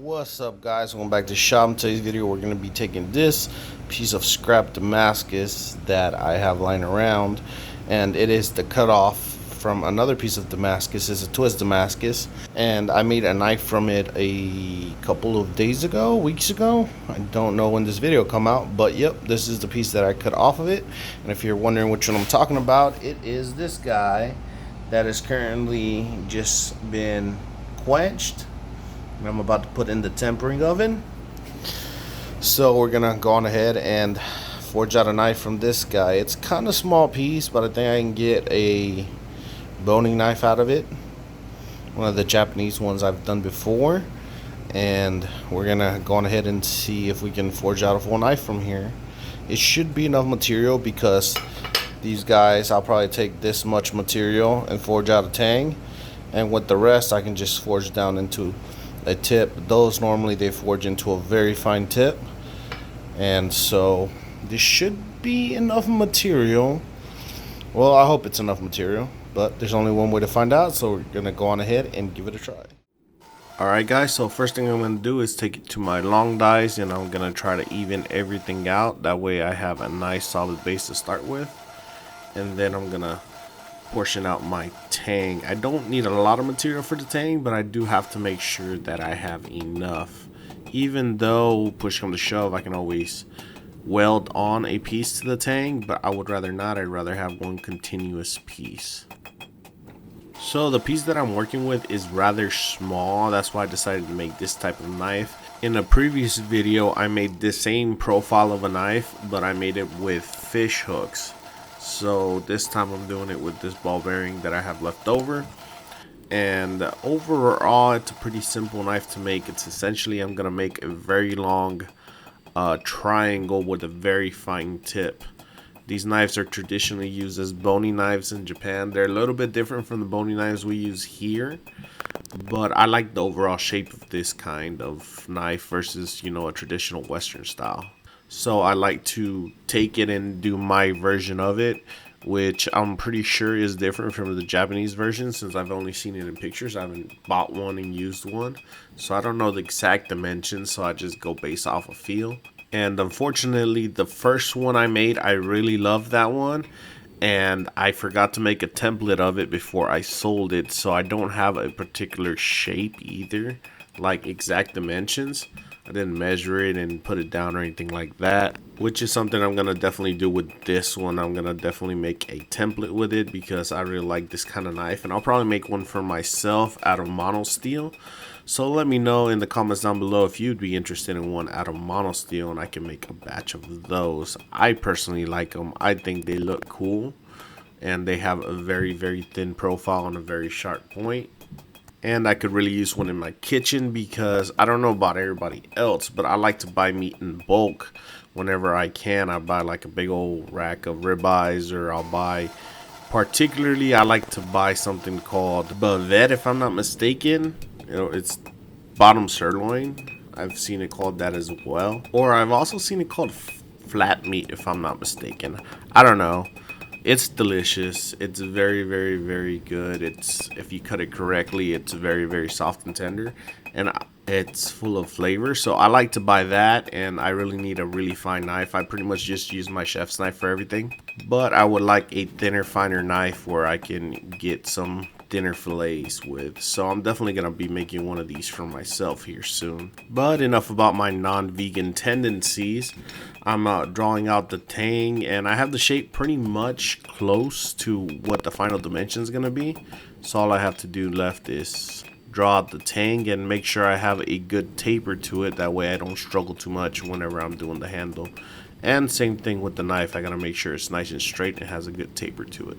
What's up, guys? Welcome back to shop. In today's video we're going to be taking this piece of scrap Damascus that I have lying around, and it is the cutoff from another piece of Damascus. It's a twist Damascus, and I made a knife from it a couple of weeks ago. I don't know when this video will come out, but yep, this is the piece that I cut off of it. And if you're wondering which one I'm talking about, it is this guy that is currently just been quenched. I'm about to put in the tempering oven. So we're gonna go on ahead and forge out a knife from this guy. It's kind of small piece, but I think I can get a boning knife out of it, one of the Japanese ones I've done before. And we're gonna go on ahead and see if we can forge out a full knife from here. It should be enough material because these guys, I'll probably take this much material and forge out a tang, and with the rest I can just forge down into a tip. Those normally they forge into a very fine tip, and so this should be enough material. Well, I hope it's enough material, but there's only one way to find out, so we're gonna go on ahead and give it a try. Alright guys, so first thing I'm gonna do is take it to my long dies, and I'm gonna try to even everything out. That way I have a nice solid base to start with, and then I'm gonna portion out my tang. I don't need a lot of material for the tang, but I do have to make sure that I have enough. Even though push come to shove, I can always weld on a piece to the tang, but I would rather not. I'd rather have one continuous piece. So the piece that I'm working with is rather small. That's why I decided to make this type of knife. In a previous video I made the same profile of a knife, but I made it with fish hooks. So this time I'm doing it with this ball bearing that I have left over. And overall it's a pretty simple knife to make. It's essentially, I'm gonna make a very long triangle with a very fine tip. These knives are traditionally used as boning knives in Japan. They're a little bit different from the boning knives we use here, but I like the overall shape of this kind of knife versus, you know, a traditional Western style. So I like to take it and do my version of it, which I'm pretty sure is different from the Japanese version, since I've only seen it in pictures. I haven't bought one and used one, so I don't know the exact dimensions, so I just go based off of feel. And unfortunately, the first one I made, I really loved that one, and I forgot to make a template of it before I sold it, so I don't have a particular shape either, like exact dimensions. I didn't measure it and put it down or anything like that, which is something I'm going to definitely do with this one. I'm going to definitely make a template with it because I really like this kind of knife, and I'll probably make one for myself out of mono steel. So let me know in the comments down below if you'd be interested in one out of mono steel, and I can make a batch of those. I personally like them. I think they look cool, and they have a very, very thin profile and a very sharp point. And I could really use one in my kitchen because I don't know about everybody else, but I like to buy meat in bulk whenever I can. I buy like a big old rack of ribeyes, or I'll buy, particularly I like to buy something called bavette, if I'm not mistaken. You know, it's bottom sirloin. I've seen it called that as well. Or I've also seen it called flat meat, if I'm not mistaken. I don't know. It's delicious. It's very, very, very good. It's, if you cut it correctly, it's very, very soft and tender, and it's full of flavor. So I like to buy that, and I really need a really fine knife. I pretty much just use my chef's knife for everything, but I would like a thinner, finer knife where I can get some dinner fillets with. So I'm definitely gonna be making one of these for myself here soon. But enough about my non-vegan tendencies. I'm drawing out the tang, and I have the shape pretty much close to what the final dimension is gonna be. So all I have to do left is draw out the tang and make sure I have a good taper to it. That way I don't struggle too much whenever I'm doing the handle. And same thing with the knife. I gotta make sure it's nice and straight and has a good taper to it.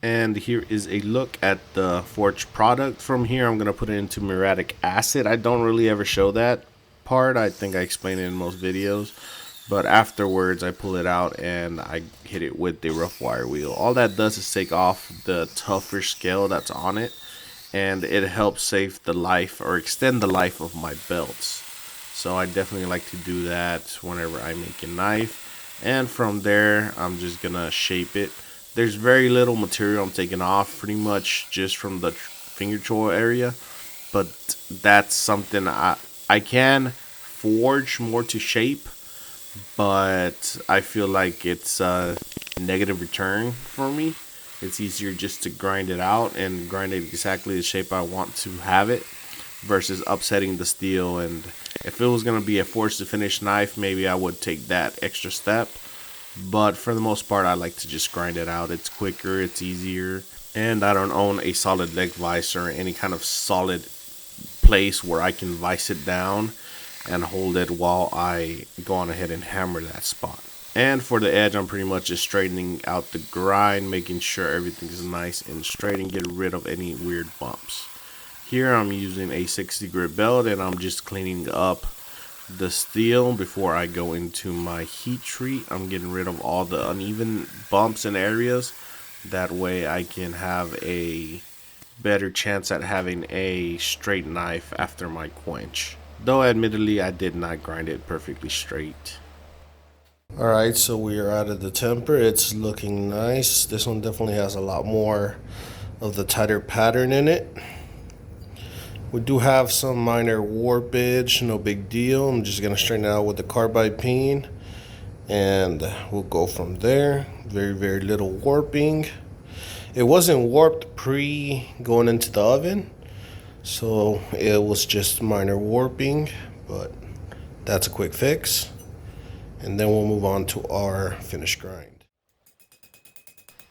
And here is a look at the forged product. From here I'm going to put it into muriatic acid. I don't really ever show that part. I think I explain it in most videos. But afterwards I pull it out and I hit it with the rough wire wheel. All that does is take off the tougher scale that's on it. And it helps save the life or extend the life of my belts. So I definitely like to do that whenever I make a knife. And from there I'm just going to shape it. There's very little material I'm taking off, pretty much just from the finger choil area. but that's something I can forge more to shape, but I feel like it's a negative return for me. It's easier just to grind it out and grind it exactly the shape I want to have it versus upsetting the steel. And if it was going to be a forged to finish knife, maybe I would take that extra step. But for the most part, I like to just grind it out. It's quicker, it's easier, and I don't own a solid leg vise or any kind of solid place where I can vise it down and hold it while I go on ahead and hammer that spot. And for the edge, I'm pretty much just straightening out the grind, making sure everything is nice and straight and get rid of any weird bumps. Here I'm using a 60 grit belt and I'm just cleaning up the steel before I go into my heat treat. I'm getting rid of all the uneven bumps and areas. That way I can have a better chance at having a straight knife after my quench. Though admittedly I did not grind it perfectly straight. Alright, so we are out of the temper. It's looking nice. This one definitely has a lot more of the tighter pattern in it. We do have some minor warpage, no big deal. I'm just going to straighten it out with the carbide peen and we'll go from there. Very little warping. It wasn't warped pre going into the oven, so it was just minor warping, but that's a quick fix. And then we'll move on to our finished grind.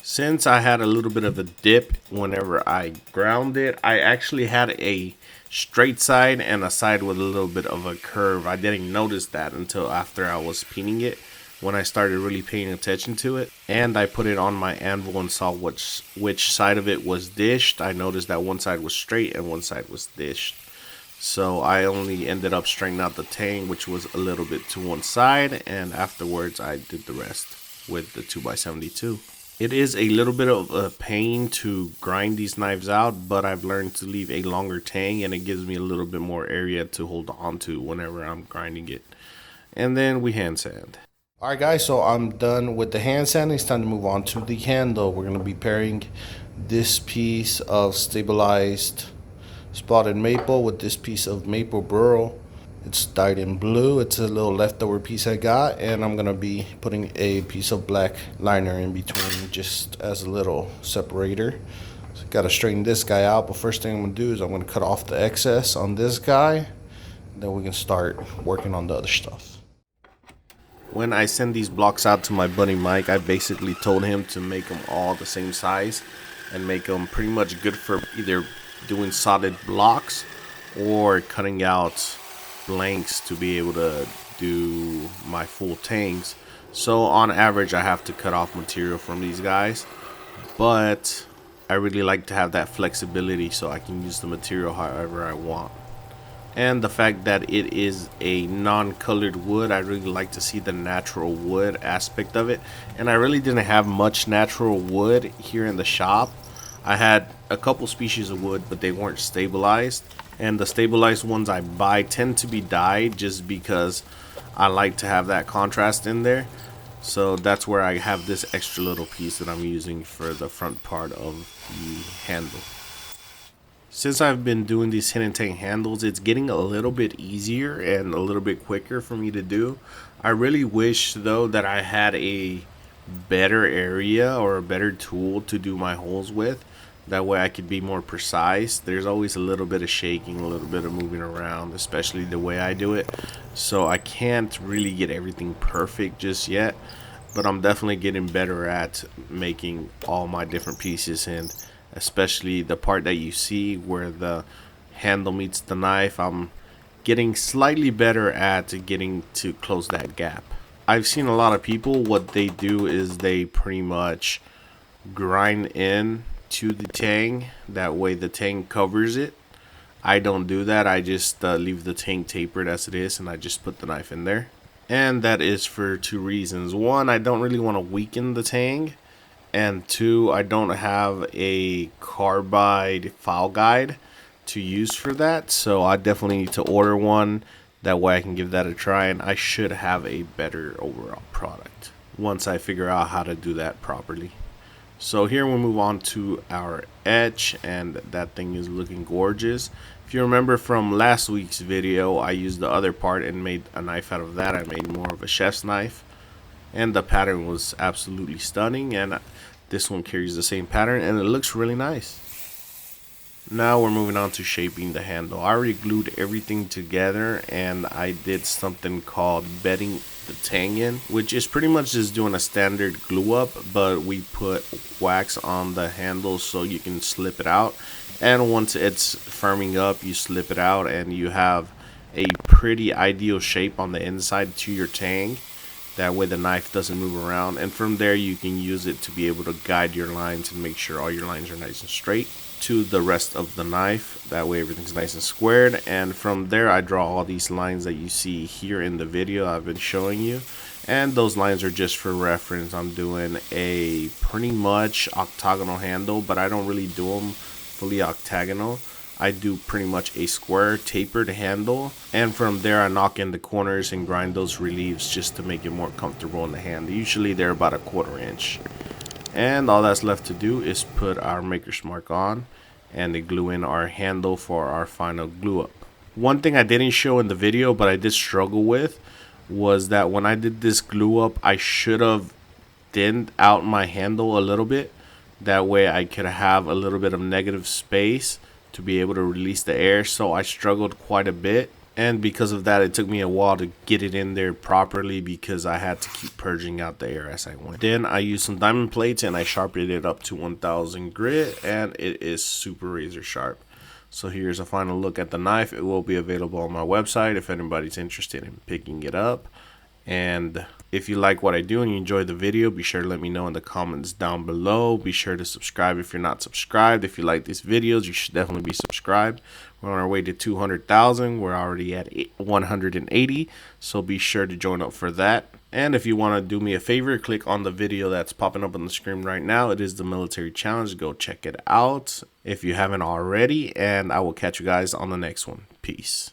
Since I had a little bit of a dip whenever I ground it, I actually had a straight side and a side with a little bit of a curve. I didn't notice that until after I was peening it, when I started really paying attention to it. And I put it on my anvil and saw which side of it was dished. I noticed that one side was straight and one side was dished. So I only ended up straightening out the tang, which was a little bit to one side, and afterwards I did the rest with the 2x72. It is a little bit of a pain to grind these knives out, but I've learned to leave a longer tang and it gives me a little bit more area to hold on to whenever I'm grinding it. And then we hand sand. Alright guys, so I'm done with the hand sanding. It's time to move on to the handle. We're going to be pairing this piece of stabilized spotted maple with this piece of maple burl. It's dyed in blue. It's a little leftover piece I got, and I'm gonna be putting a piece of black liner in between just as a little separator. So gotta straighten this guy out, but first thing I'm gonna do is I'm gonna cut off the excess on this guy, then we can start working on the other stuff. When I send these blocks out to my buddy Mike, I basically told him to make them all the same size and make them pretty much good for either doing solid blocks or cutting out blanks to be able to do my full tanks. So on average I have to cut off material from these guys, but I really like to have that flexibility so I can use the material however I want. And the fact that it is a non-colored wood, I really like to see the natural wood aspect of it, and I really didn't have much natural wood here in the shop. I had a couple species of wood, but they weren't stabilized. And the stabilized ones I buy tend to be dyed just because I like to have that contrast in there. So that's where I have this extra little piece that I'm using for the front part of the handle. Since I've been doing these hidden tank handles, it's getting a little bit easier and a little bit quicker for me to do. I really wish though that I had a better area or a better tool to do my holes with. That way I could be more precise. There's always a little bit of shaking, a little bit of moving around, especially the way I do it. So I can't really get everything perfect just yet, but I'm definitely getting better at making all my different pieces, and especially the part that you see where the handle meets the knife, I'm getting slightly better at getting to close that gap. I've seen a lot of people, what they do is they pretty much grind in to the tang, that way the tang covers it. I don't do that. I just leave the tang tapered as it is, and I just put the knife in there. And that is for two reasons. One, I don't really want to weaken the tang, and two, I don't have a carbide file guide to use for that, so I definitely need to order one. That way I can give that a try, and I should have a better overall product once I figure out how to do that properly. So here we move on to our etch, and that thing is looking gorgeous. If you remember from last week's video, I used the other part and made a knife out of that. I made more of a chef's knife, and the pattern was absolutely stunning, and this one carries the same pattern and it looks really nice. Now we're moving on to shaping the handle. I already glued everything together, and I did something called bedding the tang in, which is pretty much just doing a standard glue up, but we put wax on the handle so you can slip it out, and once it's firming up you slip it out and you have a pretty ideal shape on the inside to your tang. That way the knife doesn't move around, and from there you can use it to be able to guide your lines and make sure all your lines are nice and straight to the rest of the knife. That way everything's nice and squared, and from there I draw all these lines that you see here in the video I've been showing you, and those lines are just for reference. I'm doing a pretty much octagonal handle, but I don't really do them fully octagonal. I do pretty much a square tapered handle, and from there I knock in the corners and grind those reliefs just to make it more comfortable in the hand. Usually they're about a 1/4 inch. And all that's left to do is put our maker's mark on and glue in our handle for our final glue up. One thing I didn't show in the video but I did struggle with was that when I did this glue up, I should have thinned out my handle a little bit. That way I could have a little bit of negative space to be able to release the air. So I struggled quite a bit, and because of that it took me a while to get it in there properly because I had to keep purging out the air as I went. Then I used some diamond plates and I sharpened it up to 1000 grit, and it is super razor sharp. So here's a final look at the knife. It will be available on my website if anybody's interested in picking it up. And if you like what I do and you enjoyed the video, be sure to let me know in the comments down below. Be sure to subscribe if you're not subscribed. If you like these videos, you should definitely be subscribed. We're on our way to 200,000. We're already at 180, so be sure to join up for that. And if you want to do me a favor, click on the video that's popping up on the screen right now. It is the military challenge. Go check it out if you haven't already, and I will catch you guys on the next one. Peace.